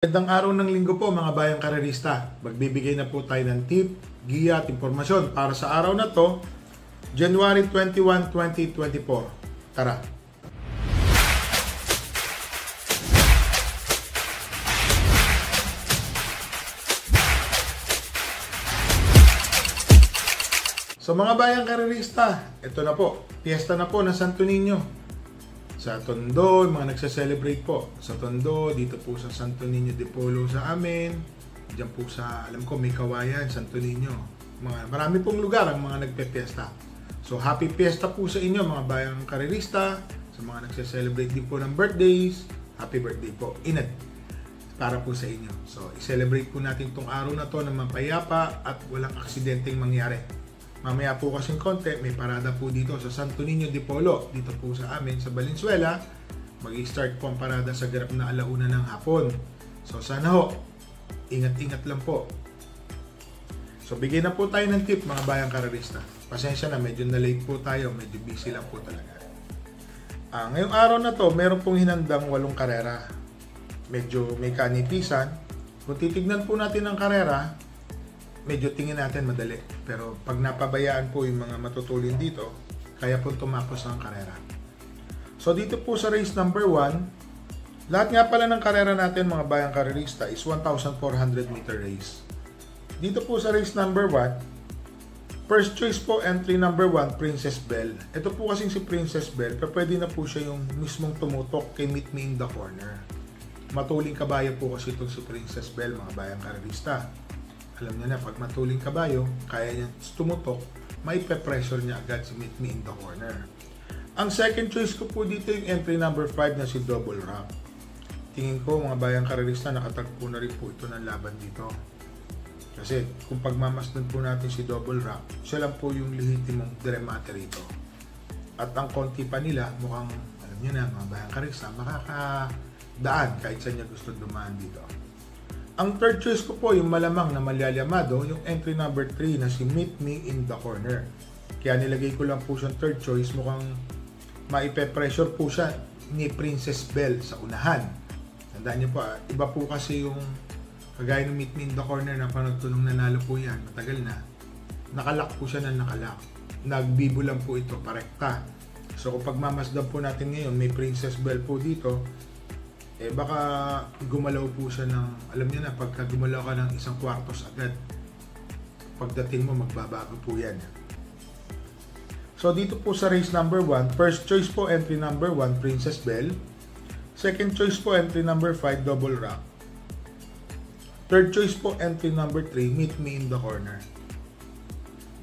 Magandang araw ng linggo po mga bayang karerista. Magbibigay na po tayo ng tip, giya at impormasyon para sa araw na to, January 21, 2024. Tara! So mga bayang karerista, ito na po, piyesta na po ng Santo Niño. Sa Tondo, mga nagsa-celebrate po. Sa Tondo, dito po sa Santo Niño de Polo sa amin. Diyan po sa, alam ko, may Kawayan, Santo Niño. Marami pong lugar ang mga nagpe-fiesta. So, happy fiesta po sa inyo, mga bayang karerista. Sa mga nagsa-celebrate din po ng birthdays, happy birthday po. Inad. Para po sa inyo. So, i-celebrate po natin itong araw na to ng mapayapa at walang aksidenteng mangyari. Mamaya po kasing konti, may parada po dito sa Santo Niño de Polo, dito po sa amin sa Valenzuela. Mag-i-start po ang parada sa ganap na alauna ng hapon. So sana ho, ingat-ingat lang po. So bigyan na po tayo ng tip mga bayang karerista. Pasensya na, medyo na late po tayo, medyo busy lang po talaga. Ngayong araw na to, meron pong hinandang 8 karera. Medyo may kanipisan. Kung titignan po natin ang karera, medyo tingin natin madali. Pero pag napabayaan po yung mga matutulin dito, kaya po tumakos ang karera. So dito po sa race number 1, lahat nga pala ng karera natin mga bayang karerista is 1,400 meter race. Dito po sa race number 1, first choice po entry number 1, Princess Belle. Ito po kasing si Princess Belle, pero pwede na po siya yung mismong tumutok kay Meet Me in the Corner. Matuling kabayo po kasi itong si Princess Belle mga bayang karerista. Alam niya na, pag matuling kabayo, kaya niya tumutok, maipe-pressure niya agad si Meet Me in the Corner. Ang second choice ko po dito yung entry number 5 na si Double Wrap. Tingin ko mga bayang karerista, nakatagpo na rin po ito ng laban dito. Kasi kung pagmamasdan po natin si Double Wrap, siya lang po yung lehitimong dremate rito. At ang konti pa nila, mukhang, alam niya na mga bayang karerista, makakadaan kahit saan niya gusto dumaan dito. Ang third choice ko po, yung malamang na malyalyamado, yung entry number 3 na si Meet Me in the Corner. Kaya nilagay ko lang po siyang third choice, mukhang maipe-pressure po siya ni Princess Belle sa unahan. Tandaan niyo po, iba po kasi yung kagaya ng Meet Me in the Corner na panagtunong nanalo po yan, matagal na. Nakalak po siya na nakalak. Nagbibo lang po ito, parekta. So kung pagmamasdan po natin ngayon, may Princess Belle po dito, baka gumalaw po siya ng, alam niyo na, pagka gumalaw ka ng 1 kwartos agad, pagdating mo magbabago po yan. So dito po sa race number 1, first choice po entry number 1, Princess Belle. Second choice po entry number 5, Double Wrap. Third choice po entry number 3, Meet Me in the Corner.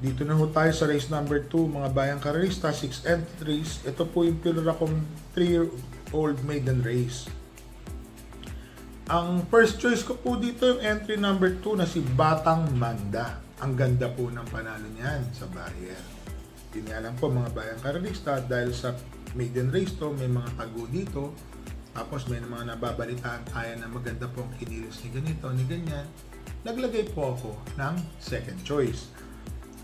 Dito na ho tayo sa race number 2, mga bayang karerista, 6 entries. Ito po yung pilura kong 3-year-old maiden race. Ang first choice ko po dito yung entry number 2 na si Batang Manda. Ang ganda po ng panalo niyan sa barrier. Hindi nga lang po mga bayang karerista, dahil sa maiden race to, may mga tago dito. Tapos may mga nababalitaan tayo na maganda po ang kinilos ni ganito, ni ganyan. Naglagay po ako ng second choice.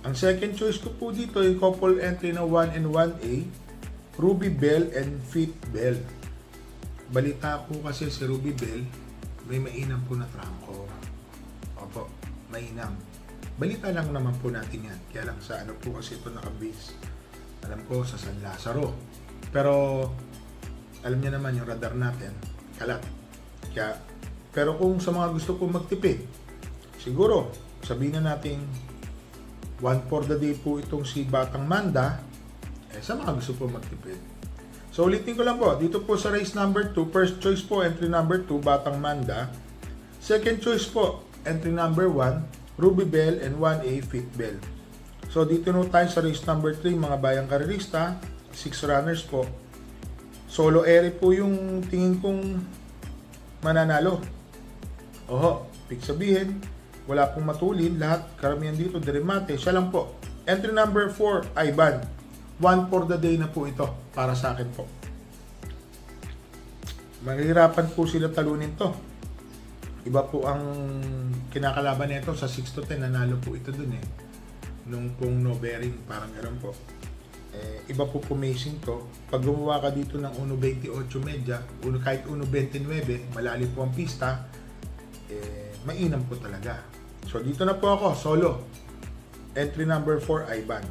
Ang second choice ko po dito yung couple entry na 1 and 1A, Ruby Belle and Fit Belle. Balita po kasi si Ruby Belle, may mainam po na trangko. Opo, mainam. Balita lang naman po natin yan. Kaya lang sa ano po kasi ito nakabase. Alam ko sa San Lazaro. Pero alam niya naman yung radar natin, kalat. Kaya, pero kung sa mga gusto po magtipid, siguro sabihin na natin 1 for the day po itong si Batang Manda, sa mga gusto po magtipid. So ulitin ko lang po, dito po sa race number 2, first choice po entry number 2, Batang Manda. Second choice po, entry number 1, Ruby Belle and 1A, Fit Belle. So dito no tayo sa race number 3, mga bayang karerista, 6 runners po. Solo ere po yung tingin kong mananalo. Oho, pick sabihin, wala pong matulin, lahat karamihan dito, dremate, siya lang po. Entry number 4, Ivan. 1 for the day na po ito para sa akin po. Mahirapan po sila talunin to. Iba po ang kinakalaban nito sa 6 to 10, nanalo po ito dun nung pong no bearing, parang ganoon po. Iba po pumacing to. Pag gumawa ka dito ng 1.28 medya, kahit 1.29, malalim po ang pista, mainam po talaga. So dito na po ako, solo. Entry number 4, Ivan.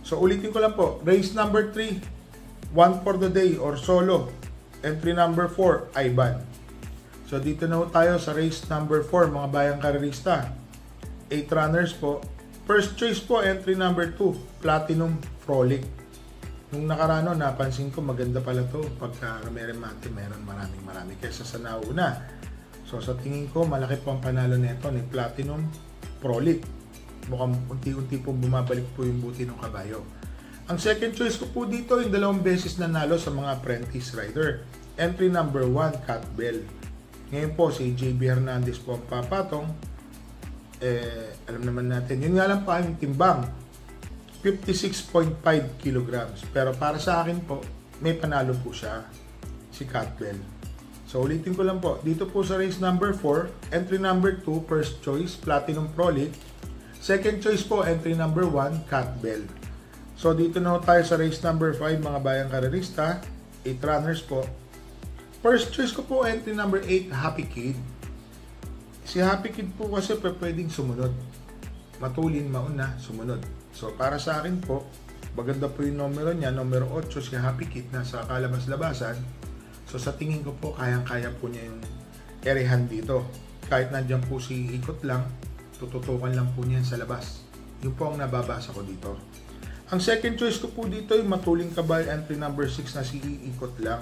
So ulitin ko lang po, race number 3, one for the day or solo. Entry number 4, Ivan. So dito na po tayo sa race number 4, mga bayang karerista. 8 runners po. First choice po, entry number 2, Platinum Frolic. Nung nakarano, napansin ko maganda pala to. Pagka remate, meron marami kaysa sa nauna. So sa tingin ko, malaki po ang panalo nito ni Platinum Frolic. Mukhang unti-unti po bumabalik po yung buti ng kabayo. Ang second choice ko po dito, yung 2 beses na nalo sa mga apprentice rider. Entry number 1, Cat Bell. Ngayon po, si JB Hernandez po ang papatong. Alam naman natin, yun nga lang pa yung timbang. 56.5 kilograms. Pero para sa akin po, may panalo po siya, si Cat Bell. So ulitin ko lang po, dito po sa race number 4, entry number 2, first choice, Platinum Frolic. Second choice po, entry number 1, Cat Bell. So dito na tayo sa race number 5, mga bayang karerista, 8 runners po. First choice ko po, entry number 8, Happy Kid. Si Happy Kid po kasi pwedeng sumunod. Matulin, mauna, sumunod. So para sa akin po, maganda po yung numero niya, numero 8, si Happy Kid, nasa kalabas-labasan. So sa tingin ko po, kayang-kaya po niya yung erehan dito. Kahit nandiyan po si ikot lang, tututukan lang po niya sa labas. Yun po ang nababasa ko dito. Ang second choice ko po dito, yung matuling kabayo, entry number 6 na si ikot lang.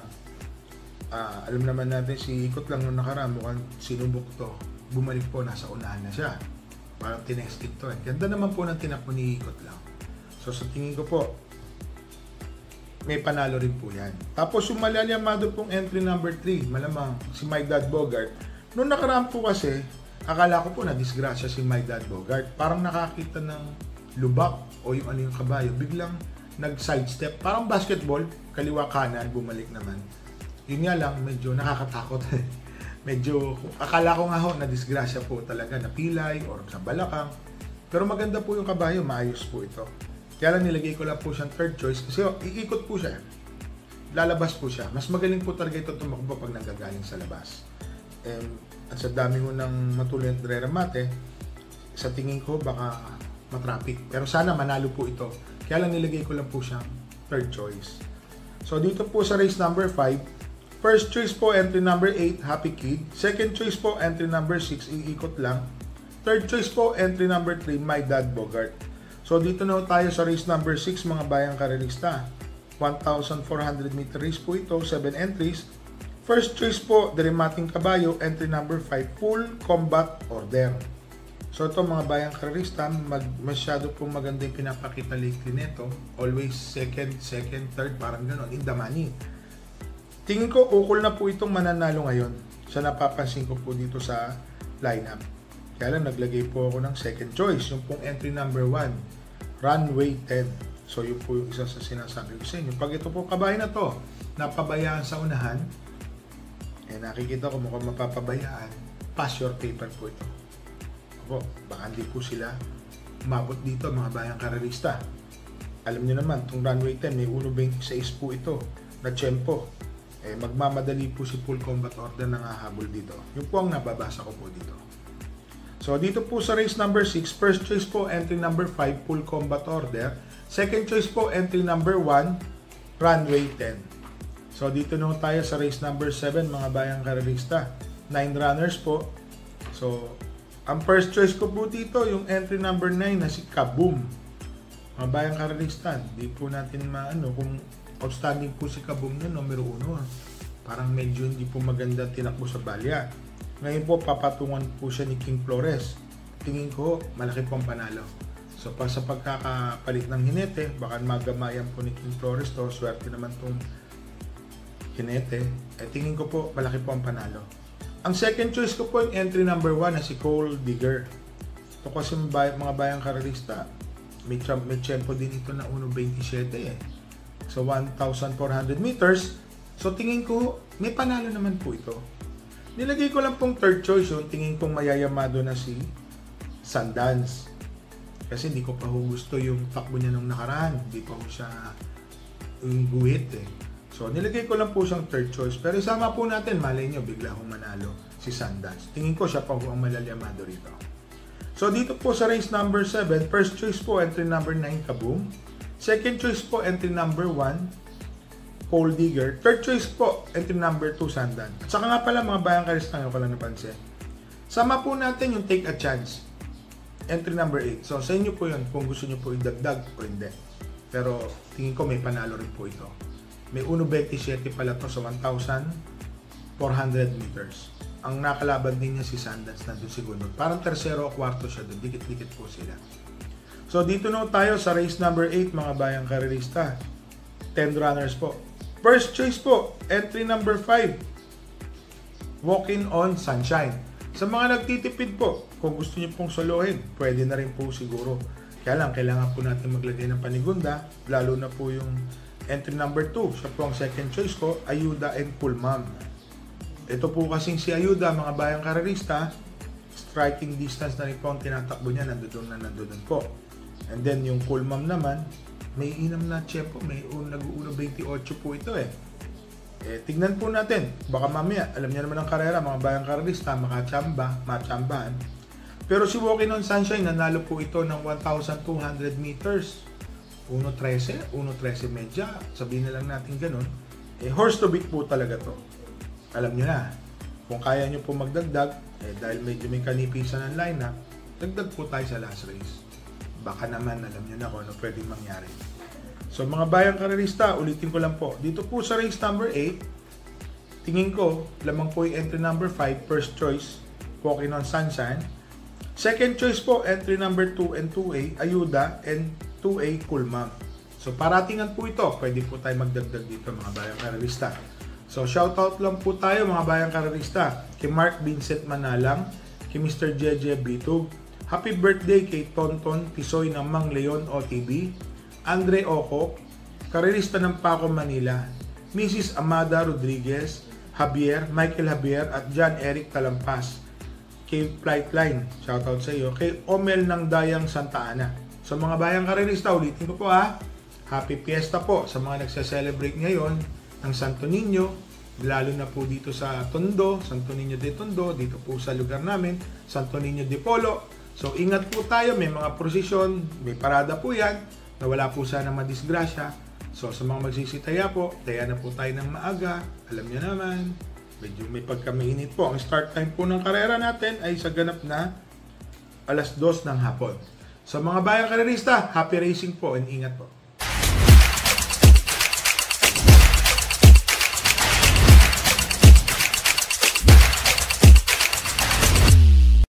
Alam naman natin si ikot lang nung nakaraan, mukhang sinubok to. Bumalik po, nasa unahan na siya. Parang tinestik to. Ganda naman po ng tinakbo ni ikot lang. So sa tingin ko po, may panalo rin po yan. Tapos yung malalyamado pong entry number 3, malamang si My Dad Bogart. Nung nakaraan po kasi, akala ko po na disgrasya si My Dad Bogart. Parang nakakita ng lubak o yung ano yung kabayo. Biglang nag-sidestep. Parang basketball, kaliwa kanan, bumalik naman. Yun nga lang, medyo nakakatakot. Medyo, akala ko nga ho na disgrasya po talaga, napilay or sa balakang. Pero maganda po yung kabayo, maayos po ito. Kaya lang nilagay ko lang po siyang third choice kasi iikot po siya. Lalabas po siya. Mas magaling po talaga ito tumakbo pag nanggagaling sa labas. At sa dami mo ng matuloy at remate, sa tingin ko baka matraffic. Pero sana manalo po ito. Kaya lang nilagay ko lang po siyang third choice. So dito po sa race number 5, first choice po, entry number 8, Happy Kid. Second choice po, entry number 6, iikot lang. Third choice po, entry number 3, My Dad Bogart. So dito na tayo sa race number 6, mga bayang karerista. 1,400 meter race po ito, 7 entries. First choice po, Dirimating Kabayo, entry number 5, Full Combat Order. So ito mga bayang karerista, masyado po maganda yung pinapakita lately nito. Always second, third, parang gano'n, in the money. Tingin ko, ukol na po itong mananalo ngayon sa napapansin ko po dito sa lineup. Kaya lang, naglagay po ako ng second choice, yung pong entry number 1, Runway 10. So, yun po yung isa sa sinasabi ko sa inyo. Pag ito po kabayo na to, napabayaan sa unahan, nakikita ko mukhang mapapabayaan, pass your paper po ito. Opo, baka hindi po sila umabot dito, mga bayang karerista. Alam niyo naman, itong Runway 10, may 1.26 po ito na tiyempo. Magmamadali po si Full Combat Order na hahabol dito. Yung po ang nababasa ko po dito. So dito po sa race number 6, first choice po, entry number 5, Full Combat Order. Second choice po, entry number 1, Runway 10. So dito na tayo sa race number 7, mga bayang karerista. 9 runners po. So ang first choice ko po dito, yung entry number 9 na si Kaboom. Mga bayang karerista, di po natin maano kung outstanding po si Kaboom na numero 1. Parang medyo hindi po maganda tinakbo sa balya. Ngayon po, papatungan po siya ni King Flores. Tingin ko, malaki po ang panalo. So, sa pagkakapalit ng hinete, baka magamayan po ni King Flores to. Swerte naman itong hinete. Tingin ko po, malaki po ang panalo. Ang second choice ko po, yung entry number 1 na si Cole Digger. Ito kasi mga bayang karerista. May tiyempo din ito na 1.27 So 1,400 meters. So tingin ko, may panalo naman po ito. Nilagay ko lang pong third choice yung tingin kong mayayamado na si Sundance. Kasi hindi ko pa gusto yung takbo niya nung nakaraan. Hindi pa siya yung guhit So nilagay ko lang po siyang third choice. Pero isama po natin, malay nyo, bigla akong manalo. si Sundance. Tingin ko siya pa ang malalyamado rito. So dito po sa race number 7, first choice po entry number 9, Kaboom. Second choice po entry number 1, Gold Digger. Third choice po entry number 2, Sundance. At saka nga pala mga bayang karista, ngayon ko lang napansin. Sama po natin yung Take a Chance, entry number 8. So sa inyo po yun kung gusto nyo po idagdag o hindi. Pero tingin ko may panalo rin po ito. May 1.27 pala to sa 1,400 meters. Ang nakalaban din niya si Sundance na doon segundo. Parang tersero o kwarto siya doon. Dikit-dikit po sila. So dito na tayo sa race number 8 mga bayang karerista. 10 runners po. First choice po, entry number 5. Walking on Sunshine. Sa mga nagtitipid po, kung gusto niyo pong solohin, pwede na rin po siguro. Kaya lang, kailangan po natin maglagay ng panigunda, lalo na po yung entry number 2. Siya po ang second choice ko, Ayuda and Cool Mom. Ito po kasing si Ayuda, mga bayang karerista, striking distance na rin po ang tinatakbo niya, nandoon po. And then yung Cool Mom naman, may inam na tiyempo, may nag-uuna 28 po ito tignan po natin, baka mamaya, alam niya naman ang karera, mga bayang karerista, machambahan. Pero si Walking on Sunshine, nanalo po ito ng 1,200 meters. 1.13, 1.13 medya, sabihin na lang natin ganun. Horse to beat po talaga to. Alam niyo na, kung kaya niyo po magdagdag, dahil medyo may kanipisan ng lineup, dagdag po tayo sa last race. Baka naman, alam niyo na kung ano pwedeng mangyari. So mga bayang karerista, ulitin ko lang po. Dito po sa race number 8, tingin ko, lamang po yung entry number 5, first choice, Walking on Sunshine. Second choice po, entry number 2 and 2A, Ayuda, and 2A, Cool Mom. So paratingan po ito, pwede po tayo magdagdag dito mga bayang karerista. So shoutout lang po tayo mga bayang karerista, kay Mark Vincent Manalang, kay Mr. Jeje Bitug. Happy birthday kay Tonton Tisoy ng Mang Leon OTB, Andre Oco, karerista ng Paco Manila, Mrs. Amada Rodriguez, Michael Javier at John Eric Talampas, kay Flightline, shoutout sa iyo, kay Omel ng Dayang Santa Ana. So mga bayang karerista, ulitin ko po happy fiesta po sa mga nagse-celebrate ngayon ng Santo Niño, lalo na po dito sa Tondo, Santo Niño de Tondo, dito po sa lugar namin, Santo Niño de Polo. So ingat po tayo, may mga prosesyon, may parada po yan, na wala po sana madisgrasya. So sa mga magsisitaya po, taya na po tayo ng maaga. Alam niyo naman, medyo may pagkamainit po. Ang start time po ng karera natin ay sa ganap na 2:00 ng hapon. So mga bayang karerista, happy racing po and ingat po.